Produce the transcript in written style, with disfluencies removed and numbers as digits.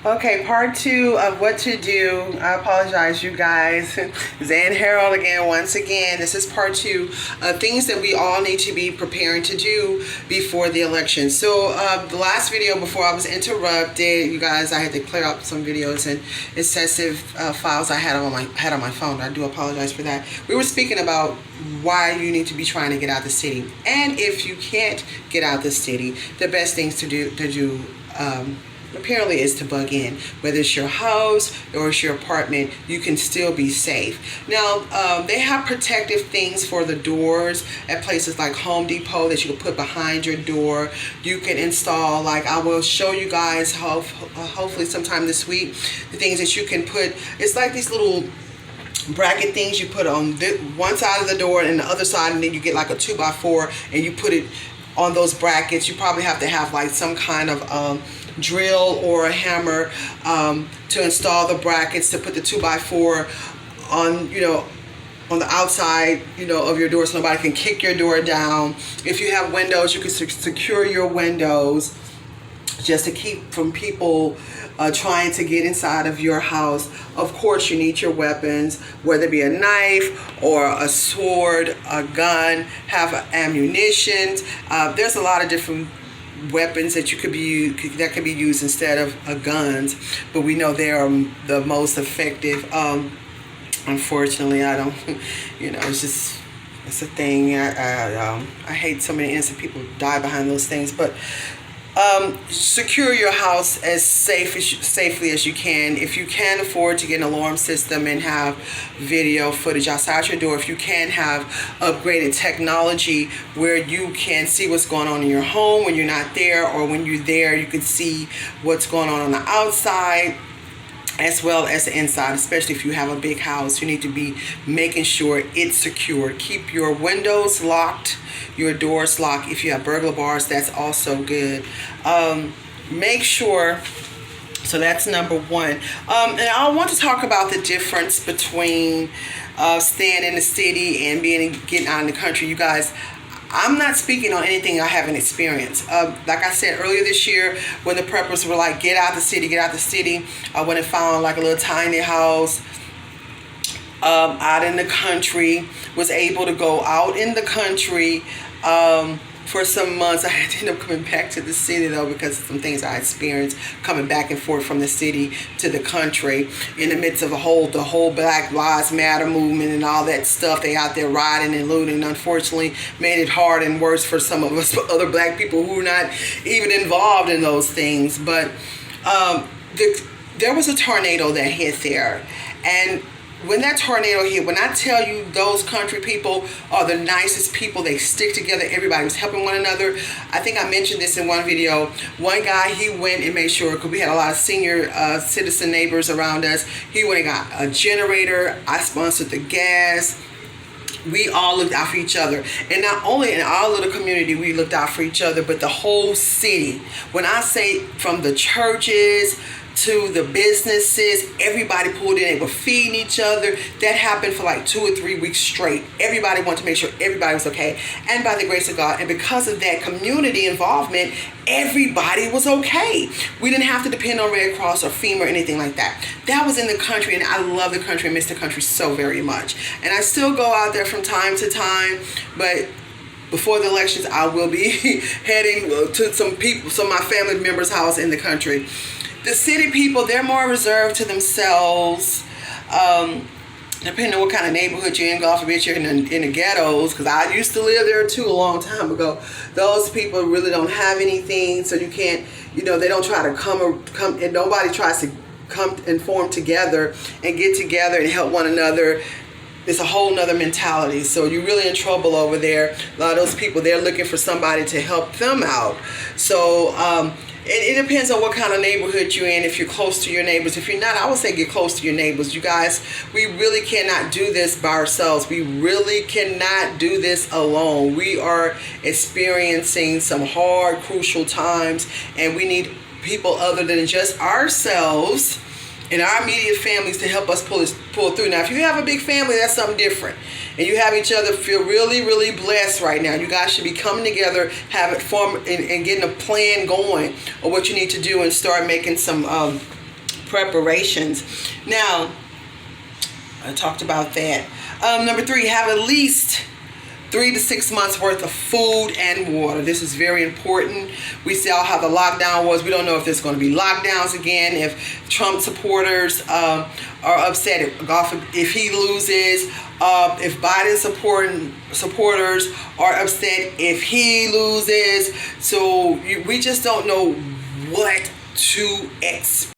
Okay, part two of what to do. I apologize, you guys. Zan Harold again, once again. This is part two of things that we all need to be preparing to do before the election. So the last video before I was interrupted, you guys, I had to clear up some videos and excessive files I had on my phone. I do apologize for that. We were speaking about why you need to be trying to get out the city, and if you can't get out the city, the best things to do apparently is to bug in. Whether it's your house or it's your apartment, you can still be safe. Now they have protective things for the doors at places like Home Depot that you can put behind your door. You can install, like I will show you guys hopefully sometime this week, the things that you can put. It's like these little bracket things you put on one side of the door and the other side, and then you get like a 2x4 and you put it on those brackets. You probably have to have like some kind of drill or a hammer to install the brackets, to put the 2x4 on, on the outside, of your door, so nobody can kick your door down. If you have windows, you can secure your windows just to keep from people trying to get inside of your house. Of course, you need your weapons, whether it be a knife or a sword, a gun, have ammunition. There's a lot of different weapons that can be used instead of guns, but we know they are the most effective. Unfortunately, I don't, it's a thing. I hate so many innocent people die behind those things, but secure your house as safely as you can. If you can afford to get an alarm system and have video footage outside your door, if you can have upgraded technology where you can see what's going on in your home when you're not there, or when you're there you can see what's going on the outside as well as the inside. Especially if you have a big house, you need to be making sure it's secure. Keep your windows locked, your doors locked. If you have burglar bars, that's also good. Make sure. So that's number one. And I want to talk about the difference between staying in the city and getting out in the country. You guys, I'm not speaking on anything I haven't experienced. Like I said earlier this year, when the preppers were like, get out the city, get out the city, I went and found like a little tiny house out in the country, was able to go out in the country for some months. I had to end up coming back to the city though, because of some things I experienced coming back and forth from the city to the country in the midst of the whole Black Lives Matter movement and all that stuff. They out there rioting and looting. Unfortunately, made it hard and worse for some of us other black people who are not even involved in those things. But there was a tornado that hit there, and when that tornado hit, when I tell you those country people are the nicest people, they stick together, everybody was helping one another. I think I mentioned this in one video. One guy, he went and made sure, because we had a lot of senior citizen neighbors around us, he went and got a generator. I sponsored the gas. We all looked out for each other. And not only in our little community, we looked out for each other, but the whole city. When I say from the churches to the businesses, everybody pulled in. They were feeding each other. That happened for like 2 or 3 weeks straight. Everybody wanted to make sure everybody was okay. And by the grace of God, and because of that community involvement, everybody was okay. We didn't have to depend on Red Cross or FEMA or anything like that. That was in the country, and I love the country and miss the country so very much. And I still go out there from time to time, but before the elections, I will be heading to some of my family members' house in the country. The city people, they're more reserved to themselves. Depending on what kind of neighborhood you're in, God forbid you're in the ghettos, because I used to live there too a long time ago. Those people really don't have anything, so you can't, they don't try to come, and nobody tries to come and form together and get together and help one another. It's a whole nother mentality. So you're really in trouble over there. A lot of those people, they're looking for somebody to help them out. So it depends on what kind of neighborhood you're in. If you're close to your neighbors, if you're not, I would say get close to your neighbors. You guys, we really cannot do this by ourselves. We really cannot do this alone. We are experiencing some hard, crucial times, and we need people other than just ourselves and our immediate families to help us pull through. Now, if you have a big family, that's something different. And you have each other, feel really, really blessed right now. You guys should be coming together, have it form, and getting a plan going of what you need to do, and start making some preparations. Now, I talked about that. Number 3, have at least 3 to 6 months worth of food and water. This is very important. We saw how the lockdown was. We don't know if there's going to be lockdowns again, if Trump supporters are upset, if he loses, if Biden supporters are upset if he loses. So we just don't know what to expect.